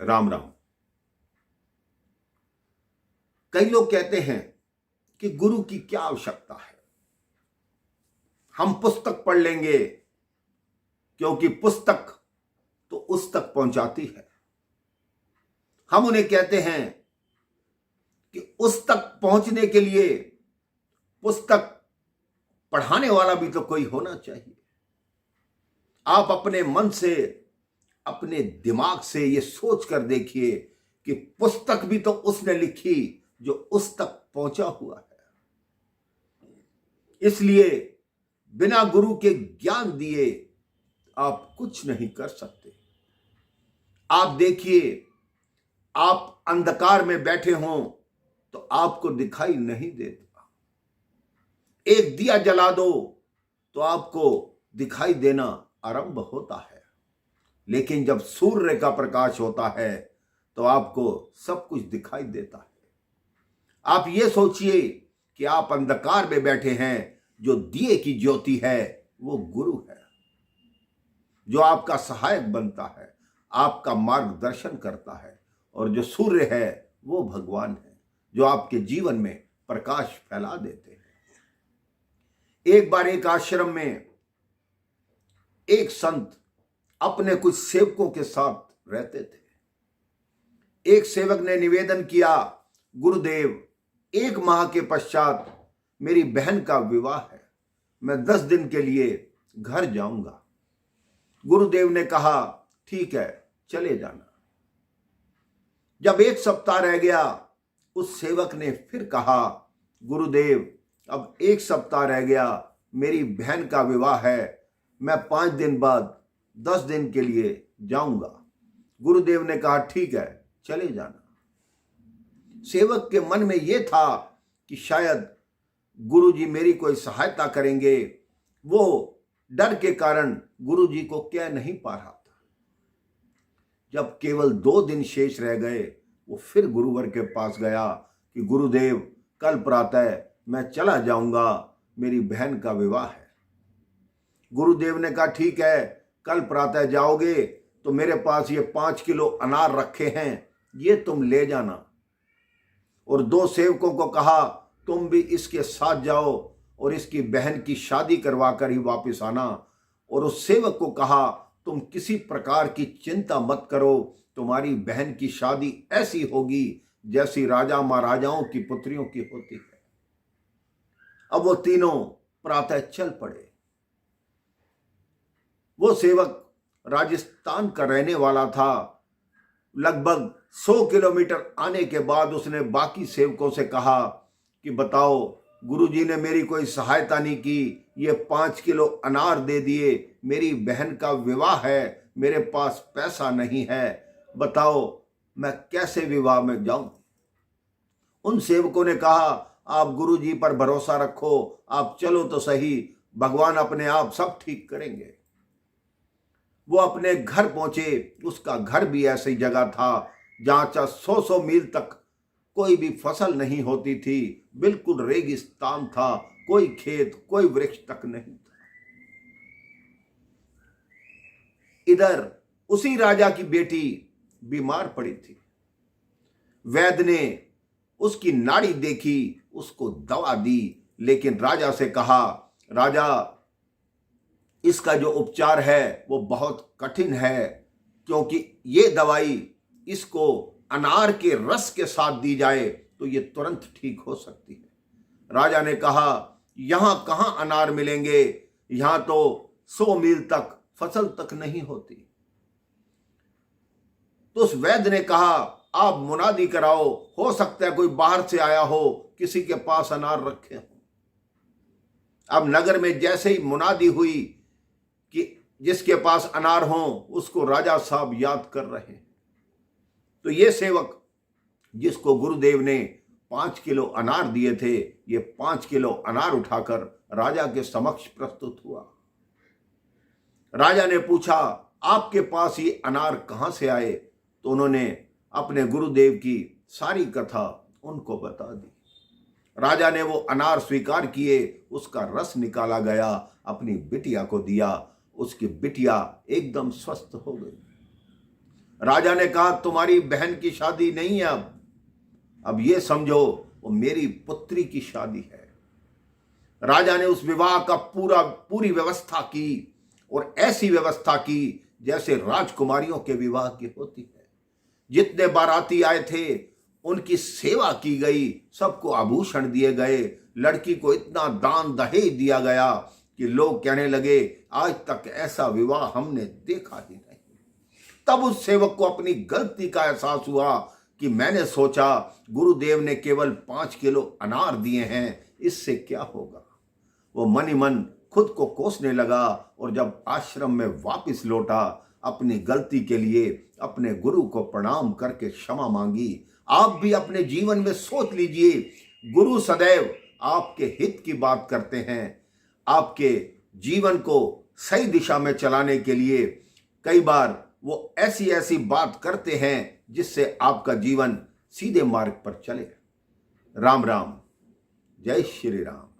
राम राम। कई लोग कहते हैं कि गुरु की क्या आवश्यकता है, हम पुस्तक पढ़ लेंगे क्योंकि पुस्तक तो उस तक पहुंचाती है। हम उन्हें कहते हैं कि उस तक पहुंचने के लिए पुस्तक पढ़ाने वाला भी तो कोई होना चाहिए। आप अपने मन से, अपने दिमाग से ये सोच कर देखिए कि पुस्तक भी तो उसने लिखी जो उस तक पहुंचा हुआ है। इसलिए बिना गुरु के ज्ञान दिए आप कुछ नहीं कर सकते। आप देखिए, आप अंधकार में बैठे हों तो आपको दिखाई नहीं देता। एक दिया जला दो तो आपको दिखाई देना आरंभ होता है, लेकिन जब सूर्य का प्रकाश होता है तो आपको सब कुछ दिखाई देता है। आप ये सोचिए कि आप अंधकार में बैठे हैं, जो दिए की ज्योति है वो गुरु है, जो आपका सहायक बनता है, आपका मार्गदर्शन करता है, और जो सूर्य है वो भगवान है, जो आपके जीवन में प्रकाश फैला देते हैं। एक बार एक आश्रम में एक संत अपने कुछ सेवकों के साथ रहते थे। एक सेवक ने निवेदन किया, गुरुदेव, 1 माह के पश्चात मेरी बहन का विवाह है, मैं 10 दिन के लिए घर जाऊंगा। गुरुदेव ने कहा, ठीक है, चले जाना। जब 1 सप्ताह रह गया, उस सेवक ने फिर कहा, गुरुदेव, अब 1 सप्ताह रह गया, मेरी बहन का विवाह है, मैं 5 दिन बाद 10 दिन के लिए जाऊंगा। गुरुदेव ने कहा, ठीक है, चले जाना। सेवक के मन में यह था कि शायद गुरुजी मेरी कोई सहायता करेंगे। वो डर के कारण गुरुजी को कह नहीं पा रहा था। जब केवल 2 दिन शेष रह गए, वो फिर गुरुवर के पास गया कि गुरुदेव, कल प्रातः मैं चला जाऊंगा, मेरी बहन का विवाह है। गुरुदेव ने कहा, ठीक है, कल प्रातः जाओगे तो मेरे पास ये 5 किलो अनार रखे हैं, ये तुम ले जाना। और 2 सेवकों को कहा, तुम भी इसके साथ जाओ और इसकी बहन की शादी करवा कर ही वापस आना। और उस सेवक को कहा, तुम किसी प्रकार की चिंता मत करो, तुम्हारी बहन की शादी ऐसी होगी जैसी राजा महाराजाओं की पुत्रियों की होती है। अब वो तीनों प्रातः चल पड़े। वो सेवक राजस्थान का रहने वाला था। लगभग 100 किलोमीटर आने के बाद उसने बाकी सेवकों से कहा कि बताओ, गुरुजी ने मेरी कोई सहायता नहीं की, ये 5 किलो अनार दे दिए, मेरी बहन का विवाह है, मेरे पास पैसा नहीं है, बताओ मैं कैसे विवाह में जाऊं। उन सेवकों ने कहा, आप गुरुजी पर भरोसा रखो, आप चलो तो सही, भगवान अपने आप सब ठीक करेंगे। वो अपने घर पहुंचे। उसका घर भी ऐसी जगह था जहां 100 मील तक कोई भी फसल नहीं होती थी, बिल्कुल रेगिस्तान था, कोई खेत, कोई वृक्ष तक नहीं था। इधर उसी राजा की बेटी बीमार पड़ी थी। वैद्य ने उसकी नाड़ी देखी, उसको दवा दी, लेकिन राजा से कहा, राजा, इसका जो उपचार है वो बहुत कठिन है, क्योंकि ये दवाई इसको अनार के रस के साथ दी जाए तो ये तुरंत ठीक हो सकती है। राजा ने कहा, यहां कहां अनार मिलेंगे, यहां तो 100 मील तक फसल तक नहीं होती। तो उस वैद्य ने कहा, आप मुनादी कराओ, हो सकता है कोई बाहर से आया हो, किसी के पास अनार रखे हो। अब नगर में जैसे ही मुनादी हुई कि जिसके पास अनार हो उसको राजा साहब याद कर रहे हैं, तो ये सेवक जिसको गुरुदेव ने 5 किलो अनार दिए थे, ये 5 किलो अनार उठाकर राजा के समक्ष प्रस्तुत हुआ। राजा ने पूछा, आपके पास ये अनार कहां से आए? तो उन्होंने अपने गुरुदेव की सारी कथा उनको बता दी। राजा ने वो अनार स्वीकार किए, उसका रस निकाला गया, अपनी बिटिया को दिया, उसकी बिटिया एकदम स्वस्थ हो गई। राजा ने कहा पूरी बहन की शादी नहीं है, अब ये समझो वो मेरी पुत्री की शादी है। राजा ने उस विवाह का पूरी व्यवस्था की और ऐसी व्यवस्था की जैसे राजकुमारियों के विवाह की होती है। जितने बाराती आए थे उनकी सेवा की गई, सबको आभूषण दिए गए, लड़की को इतना दान दहेज दिया गया कि लोग कहने लगे आज तक ऐसा विवाह हमने देखा ही नहीं। तब उस सेवक को अपनी गलती का एहसास हुआ कि मैंने सोचा गुरुदेव ने केवल 5 किलो अनार दिए हैं, इससे क्या होगा। वो मन ही मन खुद को कोसने लगा और जब आश्रम में वापस लौटा अपनी गलती के लिए अपने गुरु को प्रणाम करके क्षमा मांगी। आप भी अपने जीवन में सोच लीजिए, गुरु सदैव आपके हित की बात करते हैं। आपके जीवन को सही दिशा में चलाने के लिए कई बार वो ऐसी ऐसी बात करते हैं जिससे आपका जीवन सीधे मार्ग पर चले। राम राम, जय श्री राम।